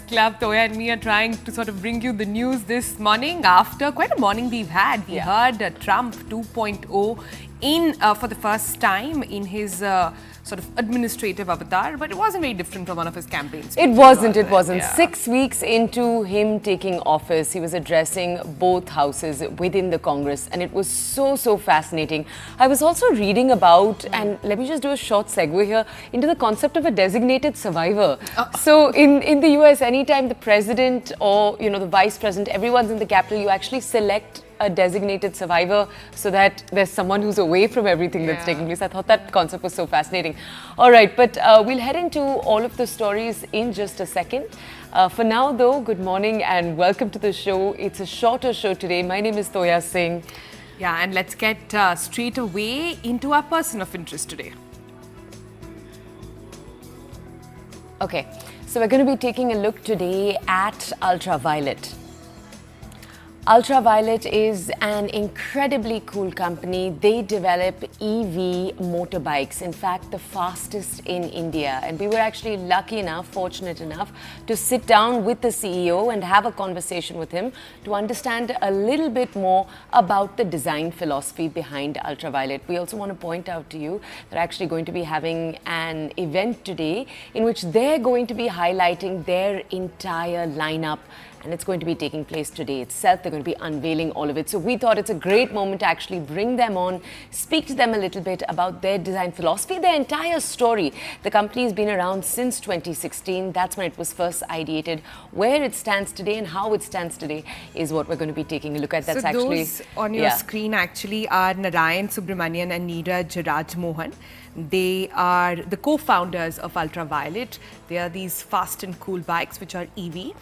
Club. Toya and me are trying to sort of bring you the news this morning. After quite a morning we've had, we heard Trump 2.0 in for the first time in his sort of administrative avatar, but it wasn't very different from one of his campaigns. It wasn't. Yeah. 6 weeks into him taking office, he was addressing both houses within the Congress, and it was so fascinating. I was also reading about, and let me just do a short segue here, into the concept of a designated survivor. So in the US, anytime the president or the vice president, everyone's in the capital, you actually select a designated survivor so that there's someone who's away from everything that's taking place. I thought that concept was so fascinating. All right, but we'll head into all of the stories in just a second. For now though, good morning and welcome to the show. It's a shorter show today. My name is Toya Singh. Yeah, and let's get straight away into our person of interest today. Okay, so we're going to be taking a look today at Ultraviolette. Ultraviolette is an incredibly cool company. They develop EV motorbikes, in fact, the fastest in India. And we were actually lucky enough, fortunate enough, to sit down with the CEO and have a conversation with him to understand a little bit more about the design philosophy behind Ultraviolette. We also want to point out to you they're actually going to be having an event today in which they're going to be highlighting their entire lineup. And it's going to be taking place today itself. They're going to be unveiling all of it. So we thought it's a great moment to actually bring them on, speak to them a little bit about their design philosophy, their entire story. The company's been around since 2016. That's when it was first ideated. Where it stands today and how it stands today is what we're going to be taking a look at. That's so actually those on your screen actually are Narayan Subramaniam and Neeraj Rajmohan. They are the co-founders of Ultraviolette. They are these fast and cool bikes which are EV.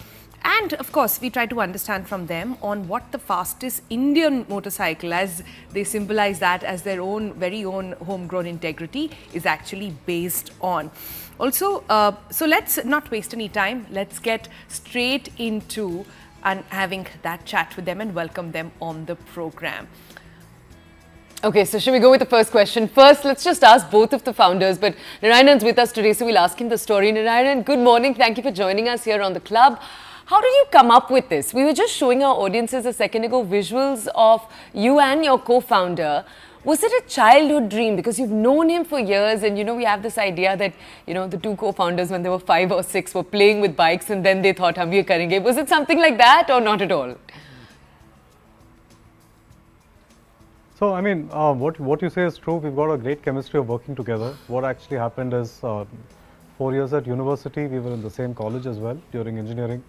And of course, we try to understand from them on what the fastest Indian motorcycle, as they symbolize that as their own, very own homegrown integrity, is actually based on. Also, so let's not waste any time. Let's get straight into and having that chat with them and welcome them on the program. Okay, so should we go with the first question? First, let's just ask both of the founders, but Narayan's with us today, so we'll ask him the story. Narayan, good morning. Thank you for joining us here on the club. How did you come up with this? We were just showing our audiences a second ago visuals of you and your co-founder. Was it a childhood dream? Because you've known him for years and we have this idea that, the two co-founders when they were 5 or 6 were playing with bikes and then they thought, hum ye karenge. Was it something like that or not at all? So, I mean, what you say is true. We've got a great chemistry of working together. What actually happened is 4 years at university, we were in the same college as well during engineering.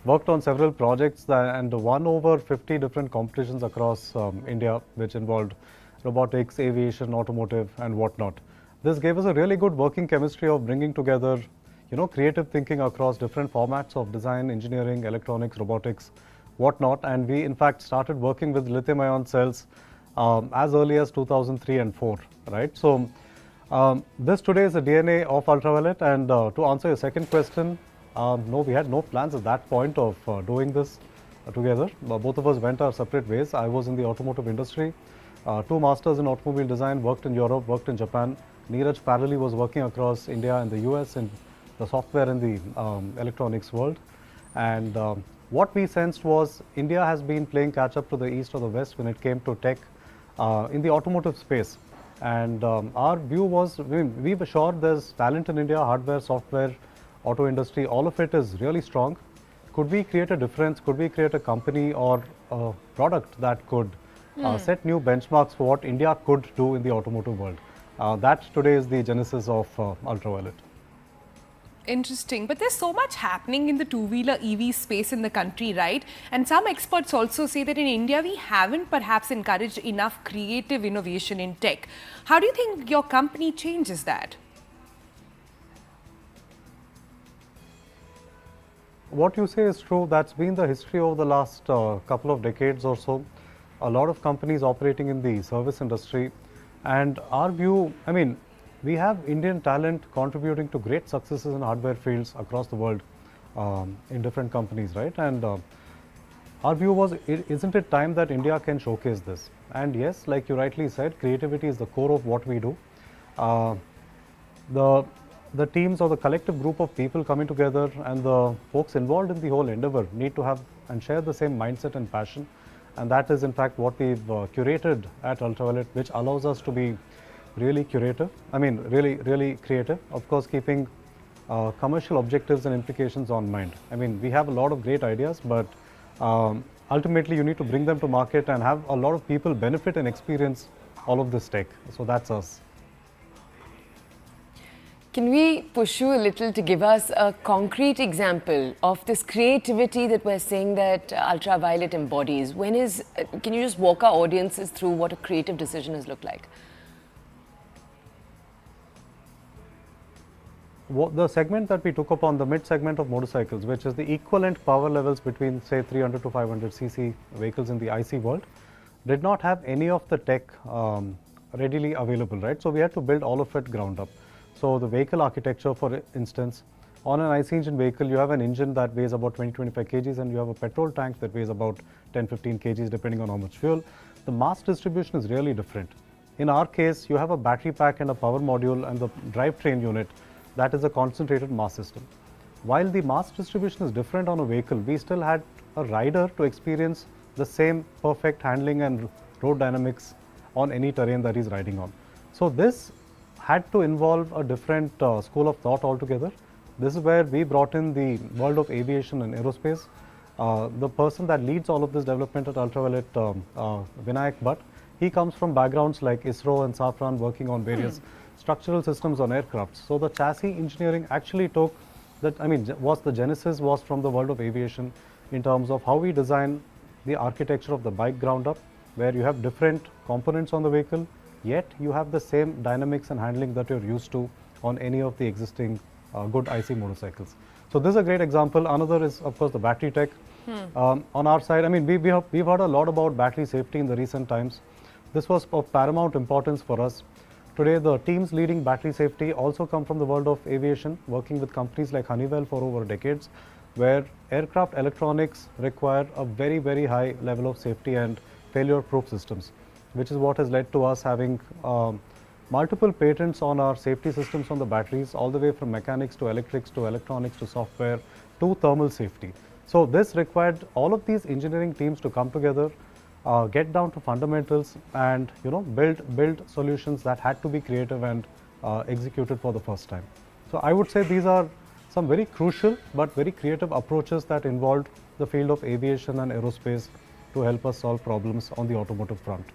Worked on several projects and won over 50 different competitions across India, which involved robotics, aviation, automotive, and whatnot. This gave us a really good working chemistry of bringing together, creative thinking across different formats of design, engineering, electronics, robotics, whatnot. And we, in fact, started working with lithium-ion cells as early as 2003 and 4, right? So this today is the DNA of Ultraviolette. And to answer your second question, no, we had no plans at that point of doing this together. Both of us went our separate ways. I was in the automotive industry, 2 masters in automobile design, worked in Europe, worked in Japan. Neeraj parallelly was working across India and the US in the software and the electronics world. And what we sensed was India has been playing catch up to the east or the west when it came to tech in the automotive space. And our view was, we were sure there's talent in India, hardware, software, auto industry, all of it is really strong. Could we create a difference? Could we create a company or a product that could set new benchmarks for what India could do in the automotive world? That today is the genesis of Ultraviolette. Interesting, but there's so much happening in the two-wheeler EV space in the country, right? And some experts also say that in India we haven't perhaps encouraged enough creative innovation in tech. How do you think your company changes that? What you say is true. That's been the history over the last couple of decades or so. A lot of companies operating in the service industry. And our view, I mean, we have Indian talent contributing to great successes in hardware fields across the world in different companies, right? And our view was, isn't it time that India can showcase this? And yes, like you rightly said, creativity is the core of what we do. The the teams or the collective group of people coming together and the folks involved in the whole endeavor need to have and share the same mindset and passion. And that is in fact what we've curated at Ultraviolette, which allows us to be really really creative, of course keeping commercial objectives and implications on mind. I mean, we have a lot of great ideas, but ultimately you need to bring them to market and have a lot of people benefit and experience all of this tech. So that's us. Can we push you a little to give us a concrete example of this creativity that we're saying that Ultraviolette embodies? Can you just walk our audiences through what a creative decision has looked like? The segment that we took up on the mid segment of motorcycles, which is the equivalent power levels between say 300 to 500 cc vehicles in the IC world, did not have any of the tech readily available, right? So we had to build all of it ground up. So the vehicle architecture, for instance, on an IC engine vehicle, you have an engine that weighs about 20-25 kgs and you have a petrol tank that weighs about 10-15 kgs depending on how much fuel. The mass distribution is really different. In our case, you have a battery pack and a power module and the drivetrain unit that is a concentrated mass system. While the mass distribution is different on a vehicle, we still had a rider to experience the same perfect handling and road dynamics on any terrain that he's riding on. So this had to involve a different school of thought altogether. This is where we brought in the world of aviation and aerospace. The person that leads all of this development at Ultraviolette, Vinayak Bhatt, he comes from backgrounds like ISRO and Safran, working on various structural systems on aircraft. So the chassis engineering actually took that, the genesis was from the world of aviation in terms of how we design the architecture of the bike ground up, where you have different components on the vehicle, yet you have the same dynamics and handling that you're used to on any of the existing good IC motorcycles. So this is a great example. Another is of course the battery tech. On our side, we've heard a lot about battery safety in the recent times. This was of paramount importance for us. Today the teams leading battery safety also come from the world of aviation, working with companies like Honeywell for over decades, where aircraft electronics require a very high level of safety and failure proof systems, which is what has led to us having multiple patents on our safety systems on the batteries, all the way from mechanics to electrics to electronics to software to thermal safety. So this required all of these engineering teams to come together, get down to fundamentals and build solutions that had to be creative and executed for the first time. So I would say these are some very crucial but very creative approaches that involved the field of aviation and aerospace to help us solve problems on the automotive front.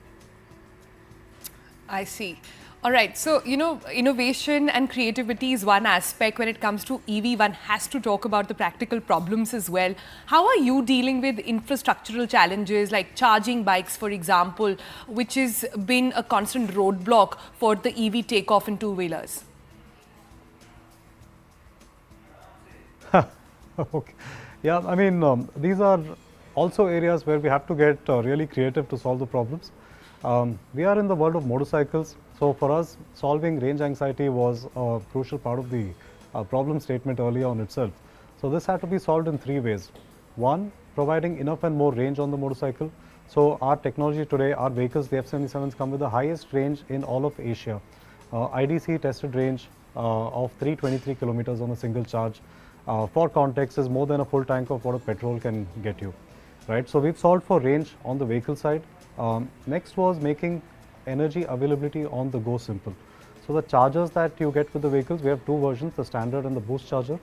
I see. All right. So, innovation and creativity is one aspect. When it comes to EV, one has to talk about the practical problems as well. How are you dealing with infrastructural challenges like charging bikes, for example, which has been a constant roadblock for the EV takeoff in two-wheelers? Okay. Yeah, these are also areas where we have to get really creative to solve the problems. We are in the world of motorcycles, so for us solving range anxiety was a crucial part of the problem statement earlier on itself. So this had to be solved in three ways. One, providing enough and more range on the motorcycle. So our technology today, our vehicles, the F77s, come with the highest range in all of Asia. IDC tested range of 323 kilometers on a single charge. For context, is more than a full tank of what a petrol can get you, right? So we've solved for range on the vehicle side. Next was making energy availability on the go simple. So the chargers that you get with the vehicles, we have two versions, the standard and the boost charger.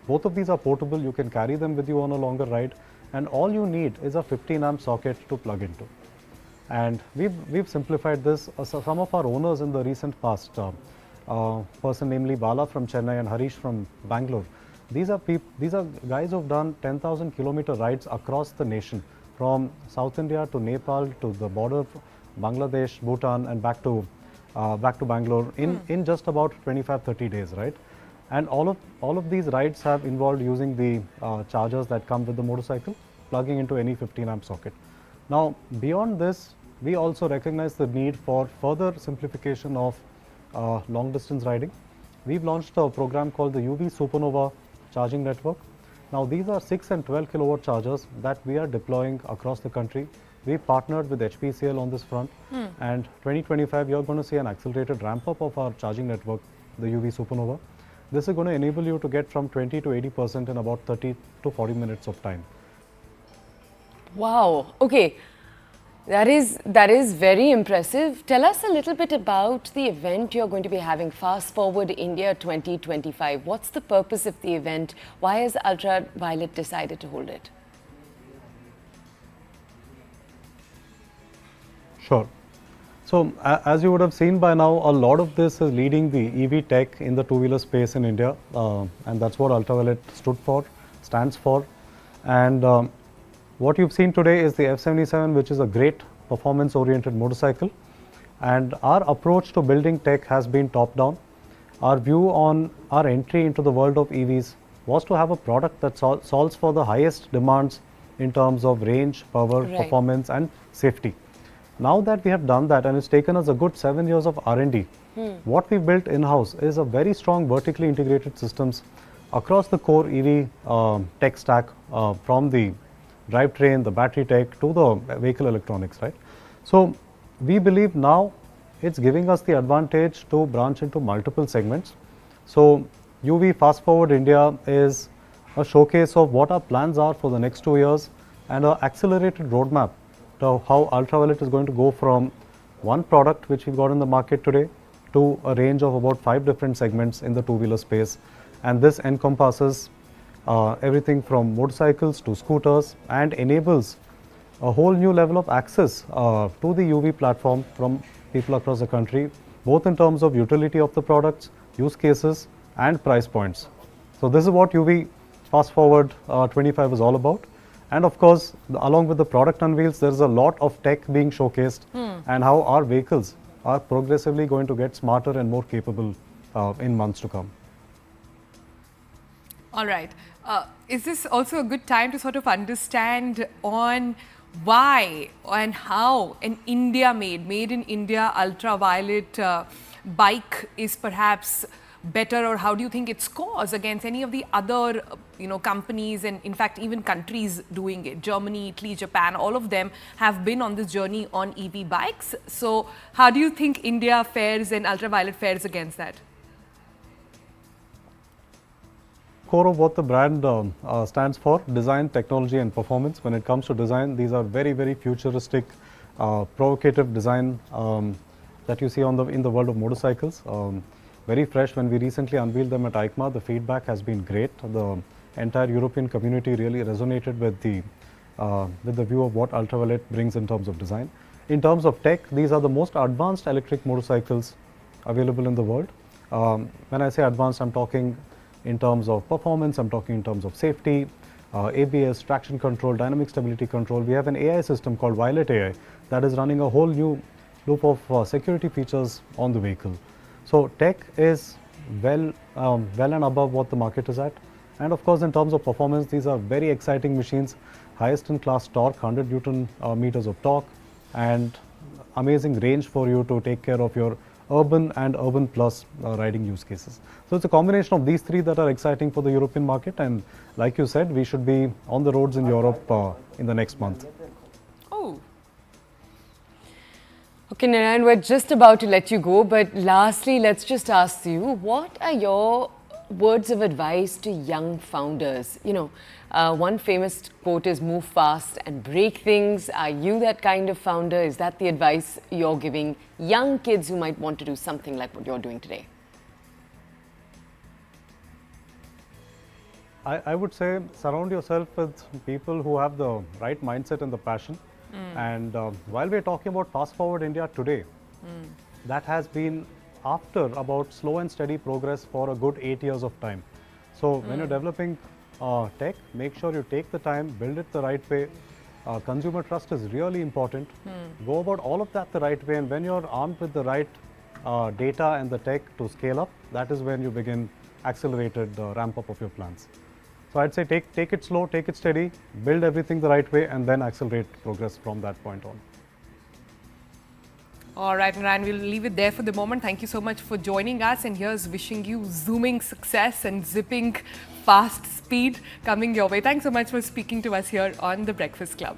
Both of these are portable. You can carry them with you on a longer ride, and all you need is a 15 amp socket to plug into. And we've simplified this. Some of our owners in the recent past, person namely Bala from Chennai and Harish from Bangalore, these are guys who've done 10,000 kilometer rides across the nation, from South India to Nepal to the border of Bangladesh, Bhutan, and back to Bangalore in just about 25-30 days, right? And all of these rides have involved using the chargers that come with the motorcycle, plugging into any 15 amp socket. Now, beyond this, we also recognize the need for further simplification of long distance riding. We've launched a program called the UV Supernova charging network. Now these are 6 and 12 kilowatt chargers that we are deploying across the country. We partnered with HPCL on this front, and 2025 you're going to see an accelerated ramp up of our charging network, the UV Supernova. This is going to enable you to get from 20 to 80% in about 30 to 40 minutes of time. Wow. Okay. That is very impressive. Tell us a little bit about the event you're going to be having, Fast Forward India 2025. What's the purpose of the event? Why has Ultraviolette decided to hold it? Sure. So, as you would have seen by now, a lot of this is leading the EV tech in the two-wheeler space in India, and that's what Ultraviolette stands for. And what you've seen today is the F77, which is a great performance-oriented motorcycle. And our approach to building tech has been top-down. Our view on our entry into the world of EVs was to have a product that solves for the highest demands in terms of range, power, performance, and safety. Now that we have done that, and it's taken us a good 7 years of R&D, what we built in-house is a very strong vertically integrated systems across the core EV tech stack, from the drivetrain, the battery tech, to the vehicle electronics, right? So we believe now it's giving us the advantage to branch into multiple segments. So UV Fast Forward India is a showcase of what our plans are for the next 2 years and an accelerated roadmap to how Ultraviolette is going to go from one product which we've got in the market today to a range of about 5 different segments in the two-wheeler space. And this encompasses everything from motorcycles to scooters and enables a whole new level of access to the UV platform from people across the country, both in terms of utility of the products, use cases, and price points. So this is what UV Fast Forward 25 is all about. And of course, along with the product unveils, there is a lot of tech being showcased and how our vehicles are progressively going to get smarter and more capable in months to come. All right. Is this also a good time to sort of understand on why and how an made in India ultraviolet bike is perhaps better, or how do you think it scores against any of the other companies and in fact even countries doing it? Germany, Italy, Japan, all of them have been on this journey on EV bikes. So how do you think India fares and Ultraviolette fares against that? Core of what the brand stands for: design, technology, and performance. When it comes to design, these are very, very futuristic, provocative design that you see in the world of motorcycles. Very fresh. When we recently unveiled them at EICMA, the feedback has been great. The entire European community really resonated with the view of what Ultraviolette brings in terms of design. In terms of tech, these are the most advanced electric motorcycles available in the world. When I say advanced, I'm talking in terms of performance, I'm talking in terms of safety, ABS, traction control, dynamic stability control. We have an AI system called Violet AI that is running a whole new loop of security features on the vehicle. So tech is well and above what the market is at. And of course, in terms of performance, these are very exciting machines, highest in class torque, 100 Newton meters of torque, and amazing range for you to take care of your urban and urban plus riding use cases. So it's a combination of these three that are exciting for the European market, and like you said, we should be on the roads in Europe in the next month. Oh. Okay, Narayan, we're just about to let you go, but lastly, let's just ask you, what are your words of advice to young founders? One famous quote is move fast and break things. Are you that kind of founder? Is that the advice you're giving young kids who might want to do something like what you're doing today? I would say surround yourself with people who have the right mindset and the passion. And while we're talking about Fast Forward India today, that has been after about slow and steady progress for a good 8 years of time. So when you're developing tech, make sure you take the time, build it the right way. Consumer trust is really important. Go about all of that the right way, and when you're armed with the right data and the tech to scale up, that is when you begin accelerated ramp up of your plans. So I'd say take it slow, take it steady, build everything the right way, and then accelerate progress from that point on. All right, Narayan, we'll leave it there for the moment. Thank you so much for joining us, and here's wishing you zooming success and zipping fast speed coming your way. Thanks so much for speaking to us here on The Breakfast Club.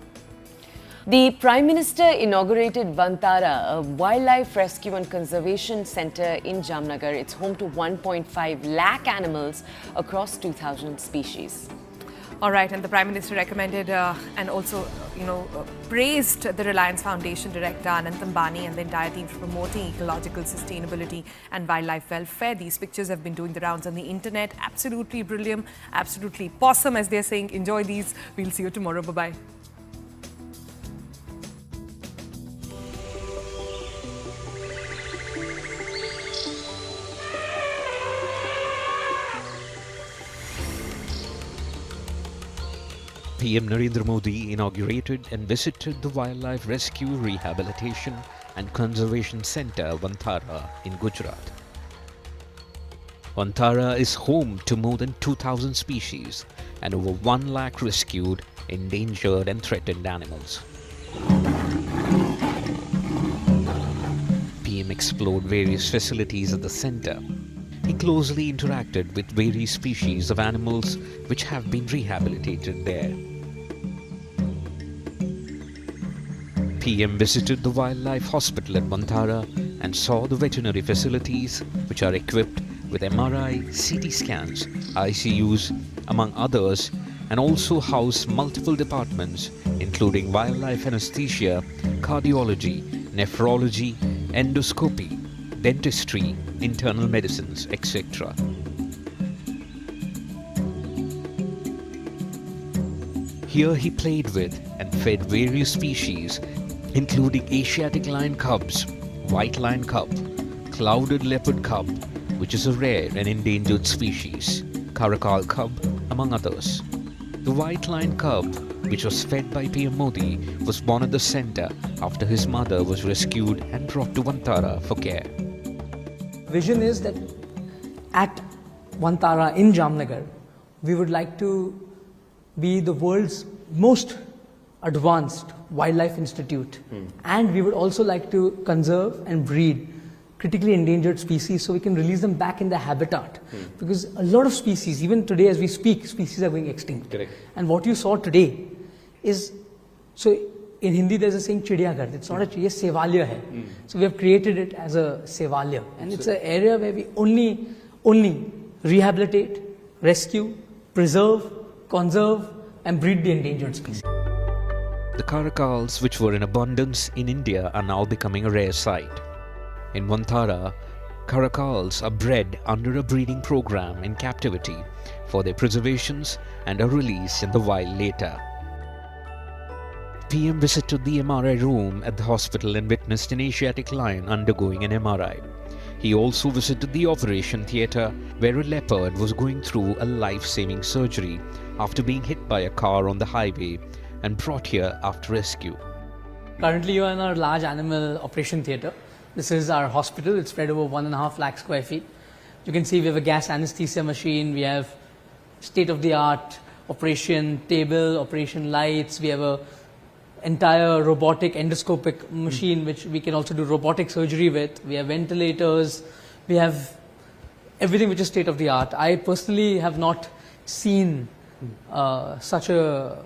The Prime Minister inaugurated Vantara, a wildlife rescue and conservation centre in Jamnagar. It's home to 1.5 lakh animals across 2,000 species. All right, and the Prime Minister recommended and also, praised the Reliance Foundation Director Anant Ambani and the entire team for promoting ecological sustainability and wildlife welfare. These pictures have been doing the rounds on the internet. Absolutely brilliant, absolutely possum, as they're saying. Enjoy these. We'll see you tomorrow. Bye-bye. PM Narendra Modi inaugurated and visited the Wildlife Rescue, Rehabilitation and Conservation Centre, Vantara, in Gujarat. Vantara is home to more than 2,000 species and over 1 lakh rescued, endangered and threatened animals. PM explored various facilities at the centre. He closely interacted with various species of animals which have been rehabilitated there. PM visited the Wildlife Hospital at Vantara and saw the veterinary facilities which are equipped with MRI, CT scans, ICUs, among others, and also house multiple departments including wildlife anesthesia, cardiology, nephrology, endoscopy, dentistry, internal medicines, etc. Here he played with and fed various species including Asiatic lion cubs, white lion cub, clouded leopard cub, which is a rare and endangered species, caracal cub, among others. The white lion cub, which was fed by PM Modi, was born at the centre after his mother was rescued and brought to Vantara for care. Vision is that at Vantara in Jamnagar, we would like to be the world's most advanced wildlife institute, and we would also like to conserve and breed critically endangered species so we can release them back in their habitat, because a lot of species, even today as we speak, species are going extinct. Correct. And what you saw today is, so in Hindi there's a saying chidiyaghar, it's not a chidiya, sevalya hai. So we have created it as a sevalya, and it's an area where we only rehabilitate, rescue, preserve, conserve and breed the endangered species. The caracals, which were in abundance in India, are now becoming a rare sight. In Vantara, caracals are bred under a breeding program in captivity for their preservations and are released in the wild later. PM visited the MRI room at the hospital and witnessed an Asiatic lion undergoing an MRI. He also visited the operation theatre where a leopard was going through a life-saving surgery after being hit by a car on the highway and brought here after rescue. Currently you are in our large animal operation theatre. This is our hospital. It's spread over 1.5 lakh square feet. You can see we have a gas anesthesia machine. We have state-of-the-art operation table, operation lights. We have a entire robotic endoscopic machine which we can also do robotic surgery with. We have ventilators. We have everything which is state-of-the-art. I personally have not seen such a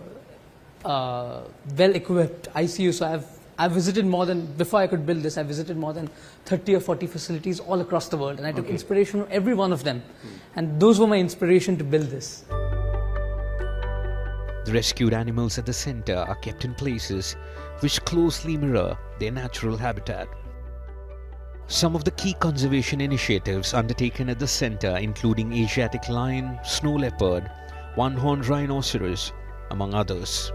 well-equipped ICU. So I've visited more than, before I could build this, I visited more than 30 or 40 facilities all across the world, and I took inspiration from every one of them. And those were my inspiration to build this. The rescued animals at the centre are kept in places which closely mirror their natural habitat. Some of the key conservation initiatives undertaken at the centre including Asiatic lion, snow leopard, one-horned rhinoceros, among others.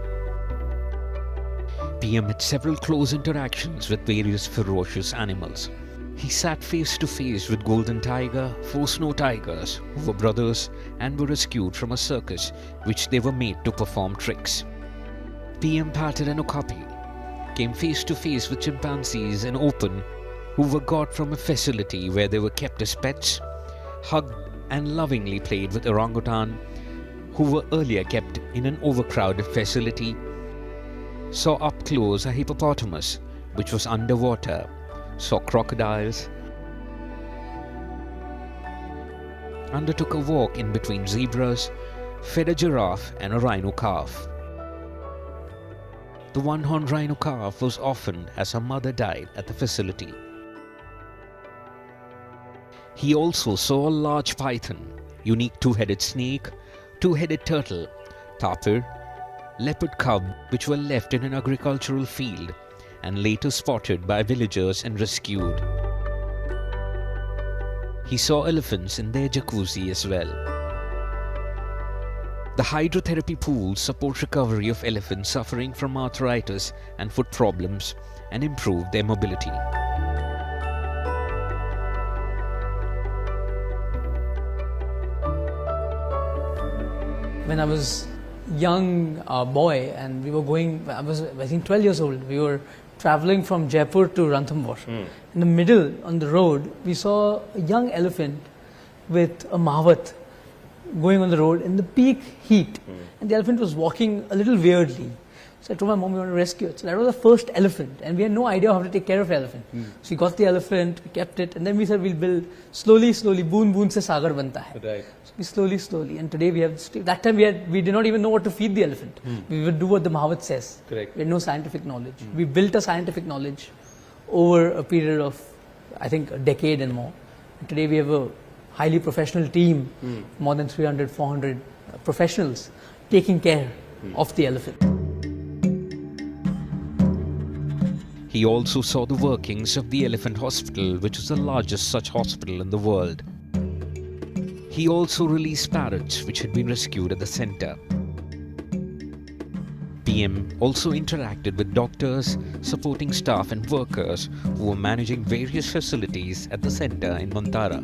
PM had several close interactions with various ferocious animals. He sat face to face with golden tiger, 4 snow tigers who were brothers and were rescued from a circus which they were made to perform tricks. PM patted an okapi, came face to face with chimpanzees in open who were got from a facility where they were kept as pets, hugged and lovingly played with orangutan who were earlier kept in an overcrowded facility, saw up close a hippopotamus which was underwater, saw crocodiles, undertook a walk in between zebras, fed a giraffe and a rhino calf. the one-horned rhino calf was orphaned as her mother died at the facility. He also saw a large python, unique two-headed snake, two-headed turtle, tapir, leopard cub which were left in an agricultural field and later spotted by villagers and rescued. He saw elephants in their jacuzzi as well. The hydrotherapy pools support recovery of elephants suffering from arthritis and foot problems and improve their mobility. When I was young boy and we were going, I was I think 12 years old, we were traveling from Jaipur to Ranthambore. In the middle on the road, we saw a young elephant with a mavat going on the road in the peak heat. And the elephant was walking a little weirdly. So I told my mom we want to rescue it. So that was the first elephant and we had no idea how to take care of the elephant. So we got the elephant, we kept it, and then we said we'll build slowly, boon boon se sagar banta hai. Right. So we slowly, and today we have, that time we did not even know what to feed the elephant. We would do what the Mahavat says. Correct. We had no scientific knowledge. We built a scientific knowledge over a period of, I think, a decade and more. And today we have a highly professional team, more than 300, 400 professionals taking care of the elephant. He also saw the workings of the Elephant Hospital, which is the largest such hospital in the world. He also released parrots which had been rescued at the center. PM also interacted with doctors, supporting staff and workers who were managing various facilities at the center in Vantara.